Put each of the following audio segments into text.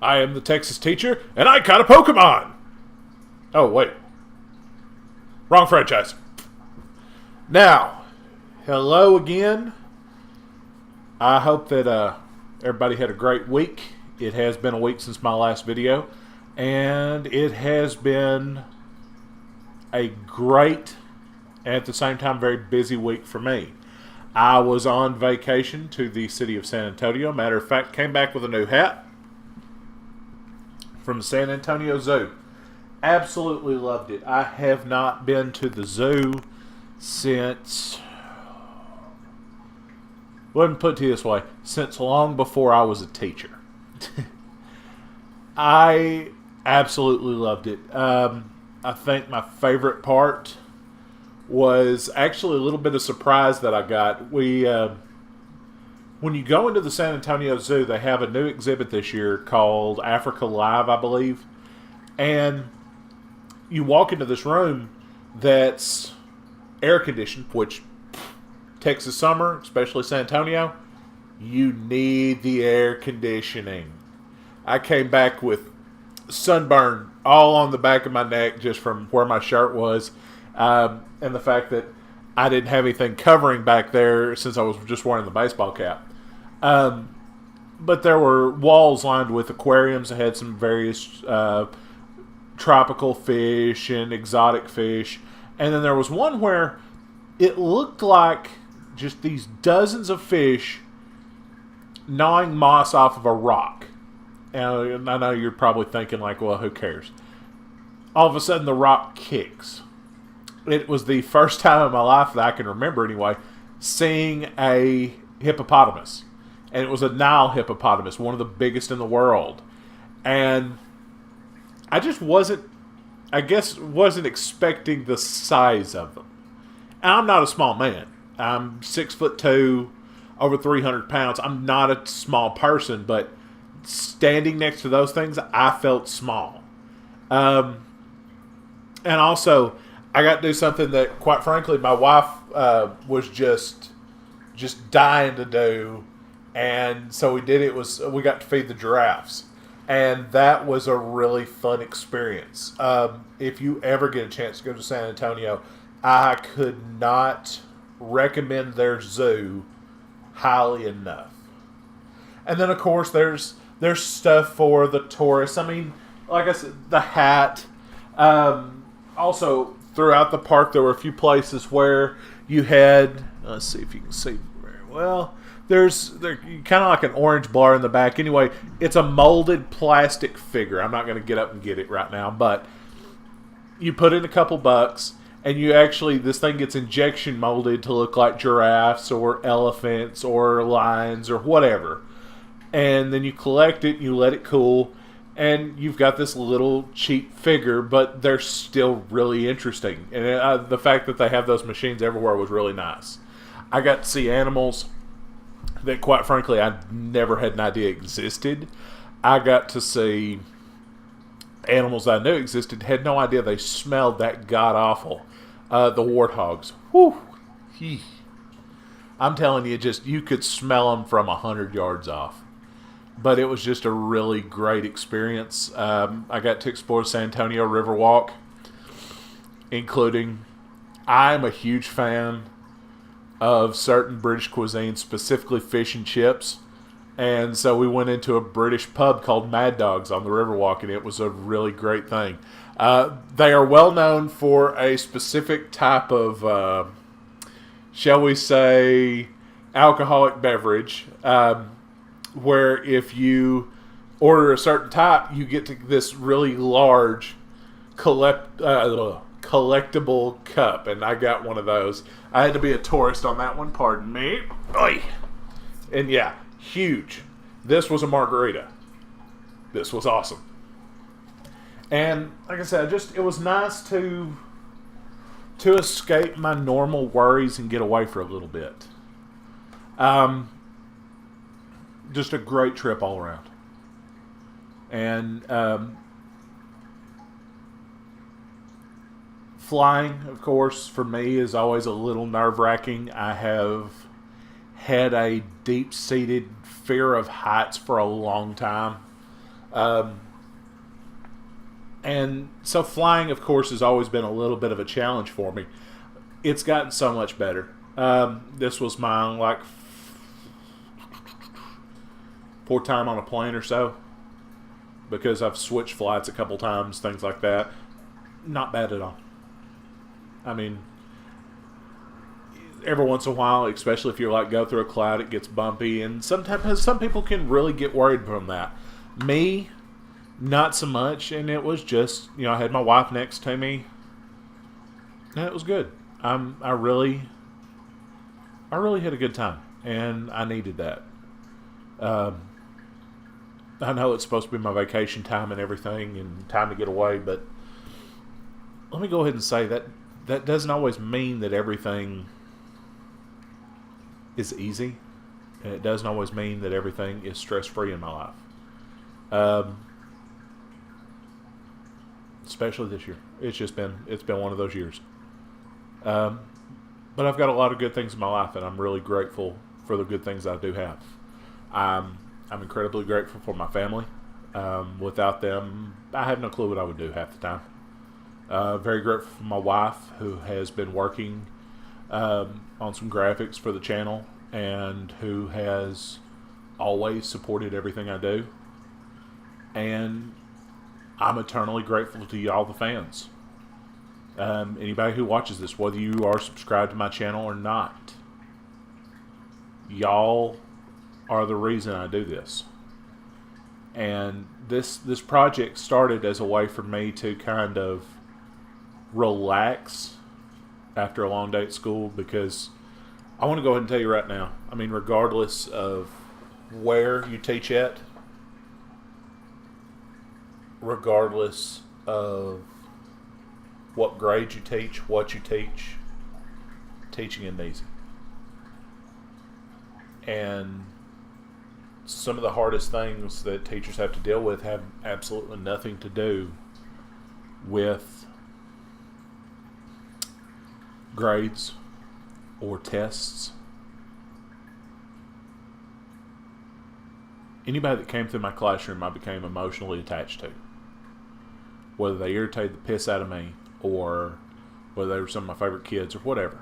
I am the Texas teacher, and I caught a Pokemon! Oh, wait. Wrong franchise. Now, hello again. I hope that everybody had a great week. It has been a week since my last video, and it has been a great, and at the same time very busy week for me. I was on vacation to the city of San Antonio. Matter of fact, came back with a new hat from the San Antonio Zoo. Absolutely loved it. I have not been to the zoo since, let me put it this way, since long before I was a teacher. I absolutely loved it. I think my favorite part was actually a little bit of surprise that I got. When you go into the San Antonio Zoo, they have a new exhibit this year called Africa Live, I believe. And you walk into this room that's air conditioned, which Texas summer, especially San Antonio, you need the air conditioning. I came back with sunburn all on the back of my neck just from where my shirt was. And the fact that I didn't have anything covering back there since I was just wearing the baseball cap. But there were walls lined with aquariums that had some various tropical fish and exotic fish. And then there was one where it looked like just these dozens of fish gnawing moss off of a rock. And I know you're probably thinking like, well, who cares? All of a sudden the rock kicks. It was the first time in my life that I can remember anyway, seeing a hippopotamus. And it was a Nile hippopotamus, one of the biggest in the world. And I just wasn't expecting the size of them. And I'm not a small man. I'm 6'2", over 300 pounds. I'm not a small person, but standing next to those things, I felt small. And also, I got to do something that, quite frankly, my wife was just dying to do. And so we did it. We got to feed the giraffes. And that was a really fun experience. If you ever get a chance to go to San Antonio, I could not recommend their zoo highly enough. And then, of course, there's stuff for the tourists. I mean, like I said, the hat. Also, throughout the park, there were a few places where you had, let's see if you can see very well, there's kind of like an orange bar in the back. Anyway, it's a molded plastic figure. I'm not going to get up and get it right now, but you put in a couple bucks, and this thing gets injection molded to look like giraffes or elephants or lions or whatever. And then you collect it, and you let it cool, and you've got this little cheap figure, but they're still really interesting. And the fact that they have those machines everywhere was really nice. I got to see animals that, quite frankly, I never had an idea existed. I got to see animals I knew existed, had no idea they smelled that god-awful. The warthogs. Whew. I'm telling you, you could smell them from 100 yards off. But it was just a really great experience. I got to explore San Antonio Riverwalk, including, I'm a huge fan of certain British cuisine, specifically fish and chips. And so we went into a British pub called Mad Dog's on the Riverwalk, and it was a really great thing. They are well known for a specific type of, shall we say, alcoholic beverage, where if you order a certain type, you get to this really large collectible cup, and I got one of those. I had to be a tourist on that one, pardon me. Oy. And yeah, huge. This was a margarita. This was awesome. And like I said, it was nice to escape my normal worries and get away for a little bit. Just a great trip all around. And flying, of course, for me is always a little nerve-wracking. I have had a deep-seated fear of heights for a long time. Um, and so flying, of course, has always been a little bit of a challenge for me. It's gotten so much better. This was my like fourth time on a plane or so, because I've switched flights a couple times, things like that. Not bad at all. I mean, every once in a while, especially if you're like go through a cloud, it gets bumpy, and sometimes some people can really get worried from that. Me, not so much, and it was just, I had my wife next to me, and it was good. I really had a good time, and I needed that. I know it's supposed to be my vacation time and everything, and time to get away, but let me go ahead and say that doesn't always mean that everything is easy, and it doesn't always mean that everything is stress-free in my life. Especially this year, it's been one of those years. But I've got a lot of good things in my life, and I'm really grateful for the good things I do have. I'm incredibly grateful for my family. Without them, I have no clue what I would do half the time. Very grateful for my wife, who has been working on some graphics for the channel, and who has always supported everything I do. And I'm eternally grateful to y'all, the fans. Anybody who watches this, whether you are subscribed to my channel or not, y'all are the reason I do this. And this project started as a way for me to kind of relax after a long day at school, because I want to go ahead and tell you right now, I mean, regardless of where you teach at, regardless of what grade you teach, what you teach, teaching isn't easy. And some of the hardest things that teachers have to deal with have absolutely nothing to do with grades or tests. Anybody that came through my classroom, I became emotionally attached to. Whether they irritated the piss out of me, or whether they were some of my favorite kids, or whatever.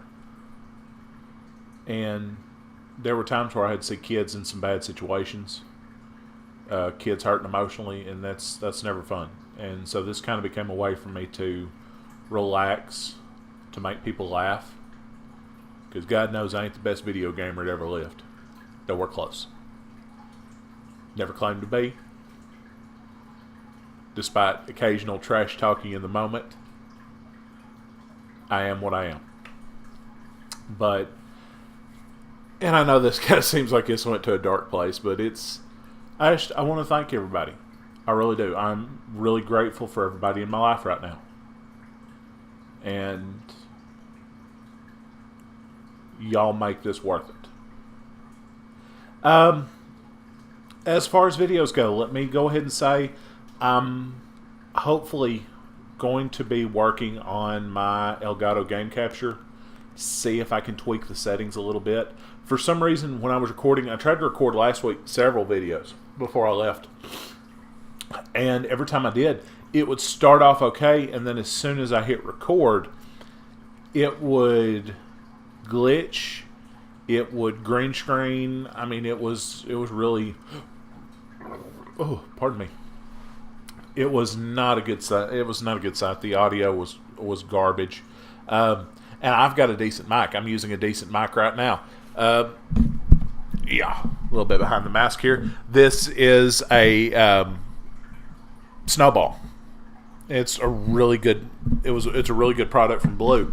And there were times where I had to see kids in some bad situations, kids hurting emotionally, and that's never fun. And so this kind of became a way for me to relax, to make people laugh, because God knows I ain't the best video gamer that ever lived. Nowhere close. Never claimed to be. Despite occasional trash talking in the moment, I am what I am. But, and I know this kind of seems like this went to a dark place, but I want to thank everybody. I really do. I'm really grateful for everybody in my life right now. And y'all make this worth it. As far as videos go, let me go ahead and say I'm hopefully going to be working on my Elgato game capture, see if I can tweak the settings a little bit. For some reason, when I was recording, I tried to record last week several videos before I left, and every time I did, it would start off okay, and then as soon as I hit record, it would glitch, it would green screen. I mean, it was really, oh, pardon me. It was not a good sight. It was not a good sight. The audio was garbage. And I've got a decent mic. I'm using a decent mic right now. Yeah, a little bit behind the mask here. This is a Snowball. It's a really good. It's a really good product from Blue.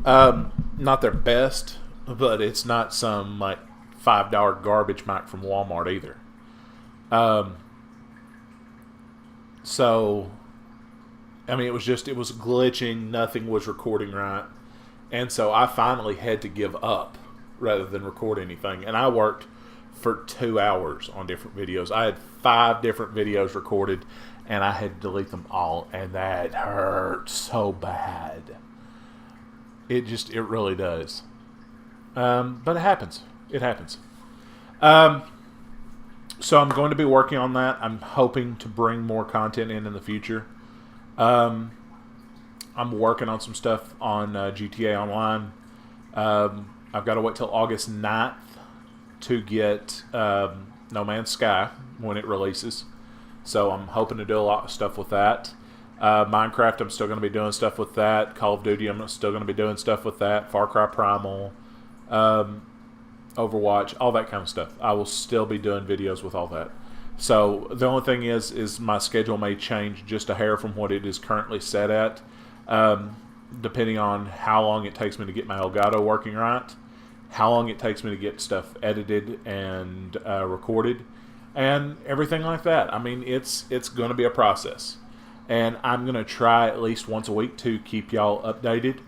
Not their best, but it's not some like $5 garbage mic from Walmart either. So, I mean, it was glitching. Nothing was recording right. And so I finally had to give up rather than record anything. And I worked for 2 hours on different videos. I had 5 different videos recorded, and I had to delete them all. And that hurt so bad. It really does. But it happens. It happens. So I'm going to be working on that. I'm hoping to bring more content in the future. I'm working on some stuff on GTA Online. I've got to wait till August 9th to get No Man's Sky when it releases. So I'm hoping to do a lot of stuff with that. Minecraft, I'm still going to be doing stuff with that. Call of Duty, I'm still going to be doing stuff with that. Far Cry Primal, Overwatch, all that kind of stuff. I will still be doing videos with all that. So the only thing is my schedule may change just a hair from what it is currently set at, depending on how long it takes me to get my Elgato working right, how long it takes me to get stuff edited and recorded, and everything like that. I mean, it's going to be a process. And I'm going to try at least once a week to keep y'all updated.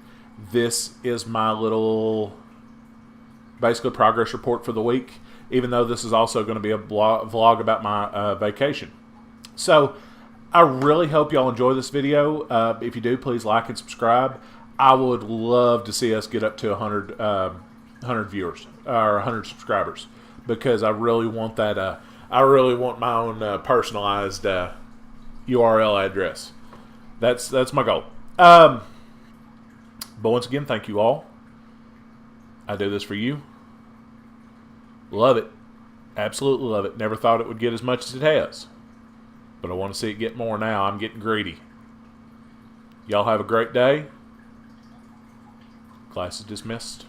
This is my little, basically, progress report for the week, even though this is also going to be a vlog about my vacation. So, I really hope y'all enjoy this video. If you do, please like and subscribe. I would love to see us get up to 100 viewers, or 100 subscribers, because I really want that, I really want my own personalized URL address. That's my goal. But once again, thank you all. I do this for you. Love it. Absolutely love it. Never thought it would get as much as it has. But I want to see it get more now. I'm getting greedy. Y'all have a great day. Class is dismissed.